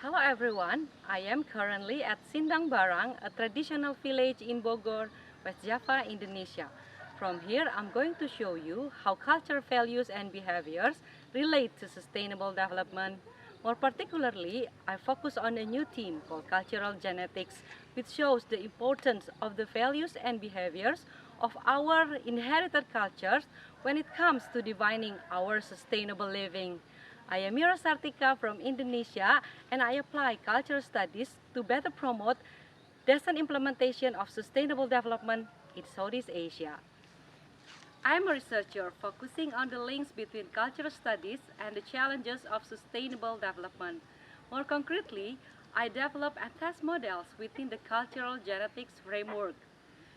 Hello everyone, I am currently at Sindang Barang, a traditional village in Bogor, West Java, Indonesia. From here, I'm going to show you how culture, values and behaviors relate to sustainable development. More particularly, I focus on a new theme called cultural genetics, which shows the importance of the values and behaviors of our inherited cultures when it comes to defining our sustainable living. I am Mira Sartika from Indonesia and I apply cultural studies to better promote decent implementation of sustainable development in Southeast Asia. I am a researcher focusing on the links between cultural studies and the challenges of sustainable development. More concretely, I develop and test models within the cultural genetics framework.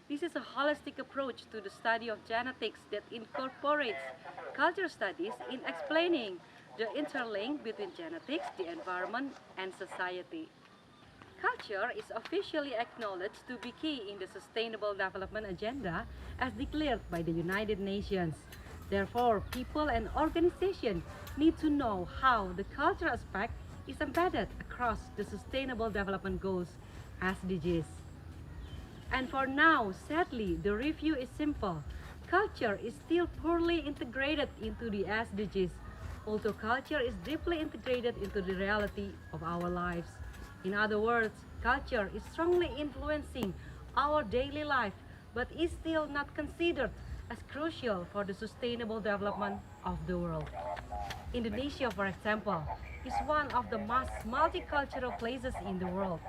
This is a holistic approach to the study of genetics that incorporates cultural studies in explaining the interlink between genetics, the environment, and society. Culture is officially acknowledged to be key in the Sustainable Development Agenda as declared by the United Nations. Therefore, people and organizations need to know how the culture aspect is embedded across the Sustainable Development Goals, SDGs. And for now, sadly, the review is simple. Culture is still poorly integrated into the SDGs, although culture is deeply integrated into the reality of our lives. In other words, culture is strongly influencing our daily life, but is still not considered as crucial for the sustainable development of the world. Indonesia, for example, is one of the most multicultural places in the world.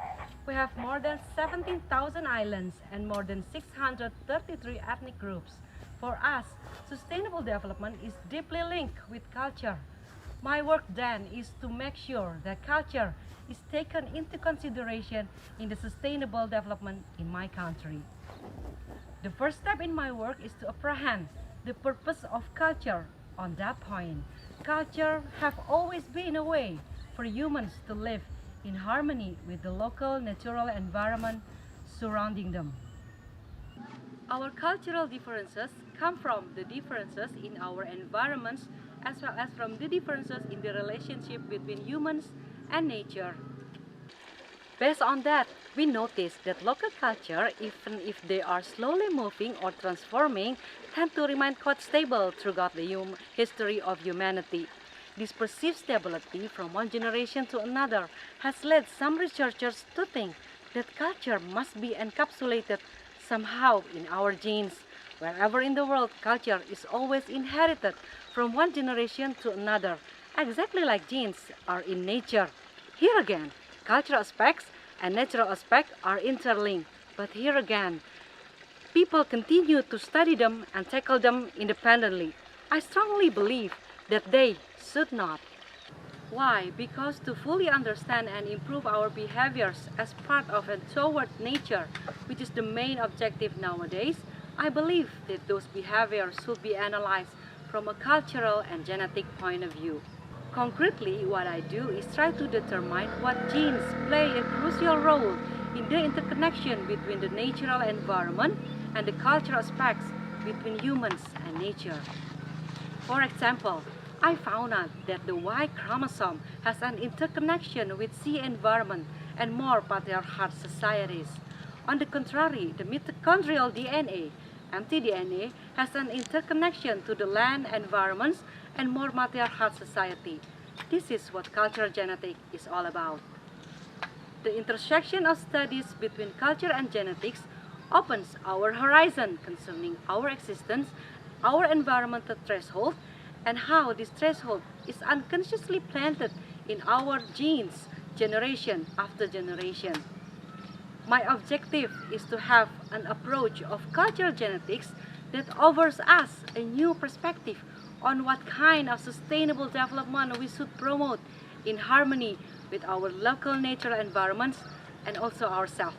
We have more than 17,000 islands and more than 633 ethnic groups. For us, sustainable development is deeply linked with culture. My work then is to make sure that culture is taken into consideration in the sustainable development in my country. The first step in my work is to apprehend the purpose of culture. On that point, culture have always been a way for humans to live in harmony with the local natural environment surrounding them. Our cultural differences come from the differences in our environments as well as from the differences in the relationship between humans and nature. Based on that, we notice that local culture, even if they are slowly moving or transforming, tend to remain quite stable throughout the history of humanity. This perceived stability from one generation to another has led some researchers to think that culture must be encapsulated somehow in our genes. Wherever in the world, culture is always inherited from one generation to another, exactly like genes are in nature. Here again, cultural aspects and natural aspects are interlinked, but here again, people continue to study them and tackle them independently. I strongly believe that they should not. Why? Because to fully understand and improve our behaviors as part of and toward nature, which is the main objective nowadays, I believe that those behaviors should be analyzed from a cultural and genetic point of view. Concretely, what I do is try to determine what genes play a crucial role in the interconnection between the natural environment and the cultural aspects between humans and nature. For example, I found out that the Y chromosome has an interconnection with sea environment and more patriarchal societies. On the contrary, the mitochondrial DNA, mtDNA, has an interconnection to the land environments and more matriarchal society. This is what cultural genetics is all about. The intersection of studies between culture and genetics opens our horizon concerning our existence, our environmental threshold, and how this threshold is unconsciously planted in our genes generation after generation. My objective is to have an approach of cultural genetics that offers us a new perspective on what kind of sustainable development we should promote in harmony with our local natural environments and also ourselves.